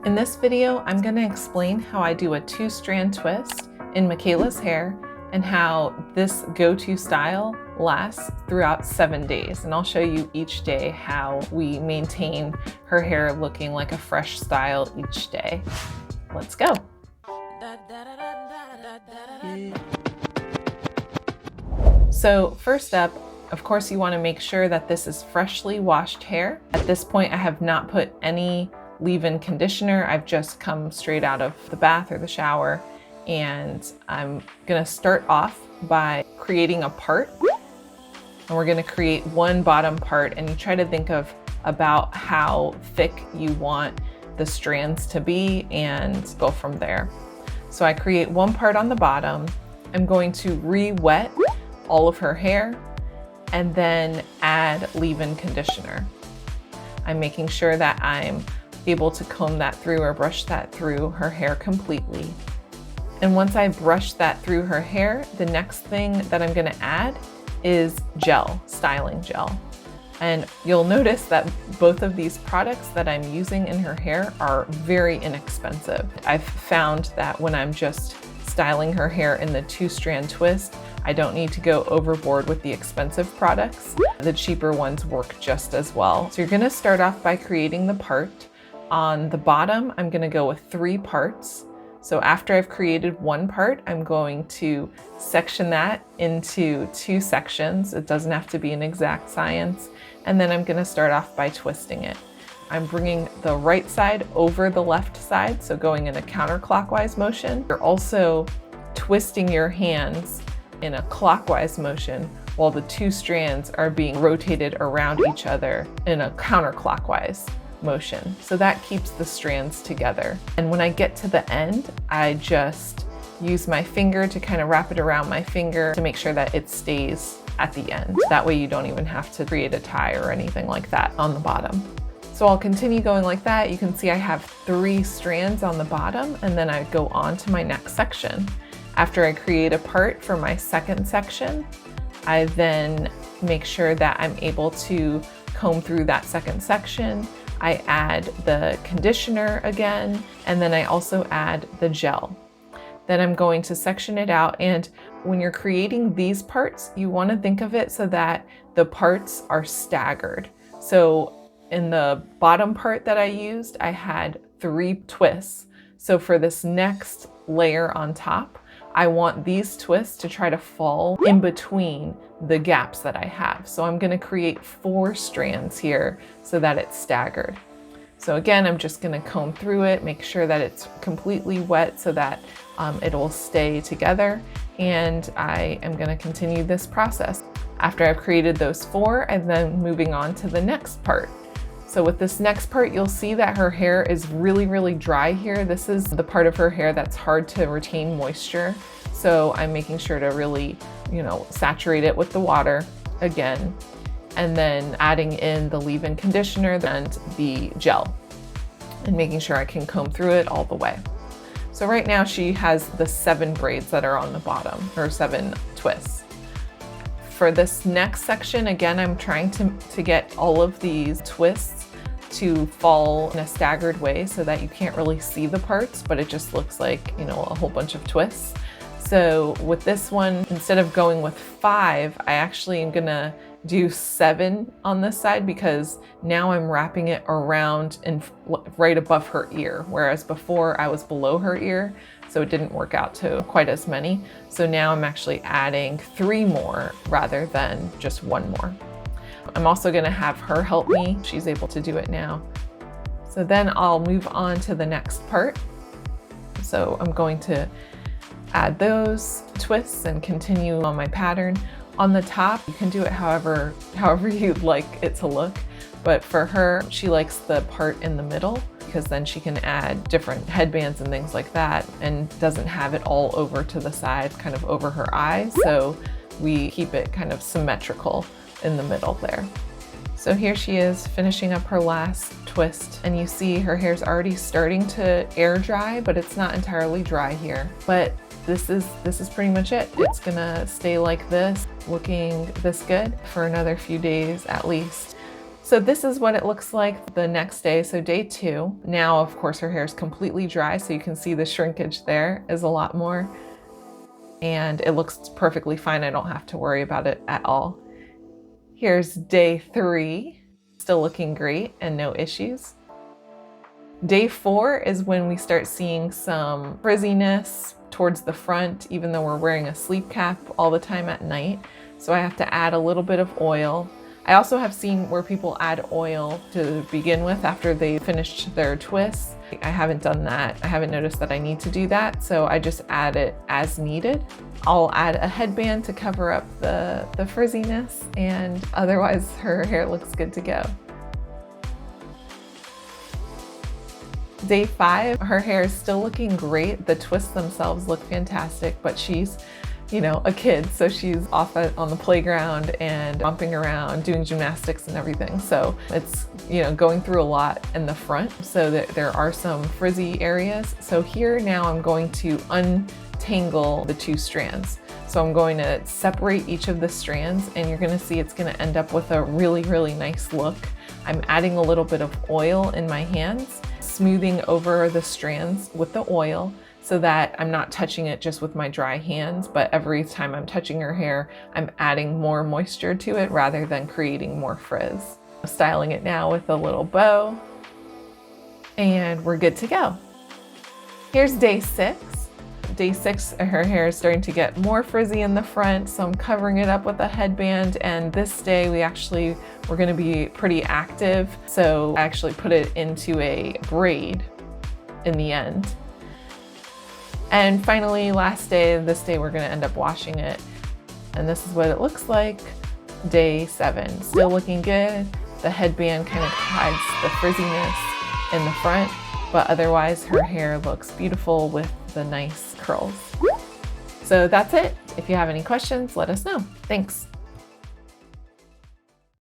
In this video, I'm going to explain how I do a 2-strand twist in Michaela's hair and how this go-to style lasts throughout 7 days. And I'll show you each day how we maintain her hair looking like a fresh style each day. Let's go. So first up, of course, you want to make sure that this is freshly washed hair. At this point, I have not put any leave-in conditioner. I've just come straight out of the bath or the shower, and I'm gonna start off by creating a part. And we're gonna create one bottom part, and you try to think of about how thick you want the strands to be and go from there. So I create one part on the bottom. I'm going to re-wet all of her hair and then add leave-in conditioner. I'm making sure that I'm able to comb that through or brush that through her hair completely. And once I brush that through her hair, the next thing that I'm gonna add is gel, styling gel. And you'll notice that both of these products that I'm using in her hair are very inexpensive. I've found that when I'm just styling her hair in the 2-strand twist, I don't need to go overboard with the expensive products. The cheaper ones work just as well. So you're gonna start off by creating the part. On the bottom, I'm gonna go with 3 parts. So after I've created one part, I'm going to section that into 2 sections. It doesn't have to be an exact science. And then I'm gonna start off by twisting it. I'm bringing the right side over the left side, so going in a counterclockwise motion. You're also twisting your hands in a clockwise motion while the 2 strands are being rotated around each other in a counterclockwise motion. So that keeps the strands together. And when I get to the end, I just use my finger to kind of wrap it around my finger to make sure that it stays at the end. That way you don't even have to create a tie or anything like that on the bottom. So I'll continue going like that. You can see I have 3 strands on the bottom, and then I go on to my next section. After I create a part for my second section, I then make sure that I'm able to comb through that second section. I add the conditioner again, and then I also add the gel. Then I'm going to section it out, and when you're creating these parts, you want to think of it so that the parts are staggered. So in the bottom part that I used, I had 3 twists. So for this next layer on top, I want these twists to try to fall in between the gaps that I have. So I'm gonna create 4 strands here so that it's staggered. So again, I'm just gonna comb through it, make sure that it's completely wet so that it'll stay together. And I am gonna continue this process. After I've created those 4, I'm then moving on to the next part. So with this next part, you'll see that her hair is really, really dry here. This is the part of her hair that's hard to retain moisture. So I'm making sure to really, saturate it with the water again, and then adding in the leave-in conditioner and the gel, and making sure I can comb through it all the way. So right now she has the 7 braids that are on the bottom, or 7 twists. For this next section, again, I'm trying to get all of these twists to fall in a staggered way so that you can't really see the parts, but it just looks like, a whole bunch of twists. So with this one, instead of going with 5, I actually am gonna do 7 on this side, because now I'm wrapping it around and right above her ear, whereas before I was below her ear, so it didn't work out to quite as many. So now I'm actually adding 3 more rather than just 1 more. I'm also gonna have her help me. She's able to do it now. So then I'll move on to the next part. So I'm going to add those twists and continue on my pattern. On the top, you can do it however you'd like it to look. But for her, she likes the part in the middle, because then she can add different headbands and things like that, and doesn't have it all over to the side, kind of over her eyes. So we keep it kind of symmetrical in the middle there. So here she is finishing up her last twist, and you see her hair's already starting to air dry, but it's not entirely dry here. But this is pretty much it. It's gonna stay like this, looking this good for another few days at least. So this is what it looks like the next day, so day 2. Now, of course, her hair is completely dry, so you can see the shrinkage there is a lot more. And it looks perfectly fine. I don't have to worry about it at all. Here's day 3, still looking great and no issues. Day 4 is when we start seeing some frizziness towards the front, even though we're wearing a sleep cap all the time at night. So I have to add a little bit of oil. I also have seen where people add oil to begin with after they finished their twists. I haven't done that. I haven't noticed that I need to do that, so I just add it as needed. I'll add a headband to cover up the frizziness, and otherwise her hair looks good to go. Day 5, her hair is still looking great. The twists themselves look fantastic, but she's, you know, a kid, so she's off on the playground and bumping around, doing gymnastics and everything. So it's, you know, going through a lot in the front, so that there are some frizzy areas. So here now I'm going to untangle the 2 strands. So I'm going to separate each of the strands, and you're going to see it's going to end up with a really, really nice look. I'm adding a little bit of oil in my hands, smoothing over the strands with the oil, so that I'm not touching it just with my dry hands, but every time I'm touching her hair, I'm adding more moisture to it rather than creating more frizz. I'm styling it now with a little bow, and we're good to go. Here's day 6. Day 6, her hair is starting to get more frizzy in the front, so I'm covering it up with a headband, and this day we're gonna be pretty active, so I actually put it into a braid in the end. And finally, last day, this day we're gonna end up washing it. And this is what it looks like, day 7. Still looking good. The headband kind of hides the frizziness in the front, but otherwise her hair looks beautiful with the nice curls. So that's it. If you have any questions, let us know. Thanks.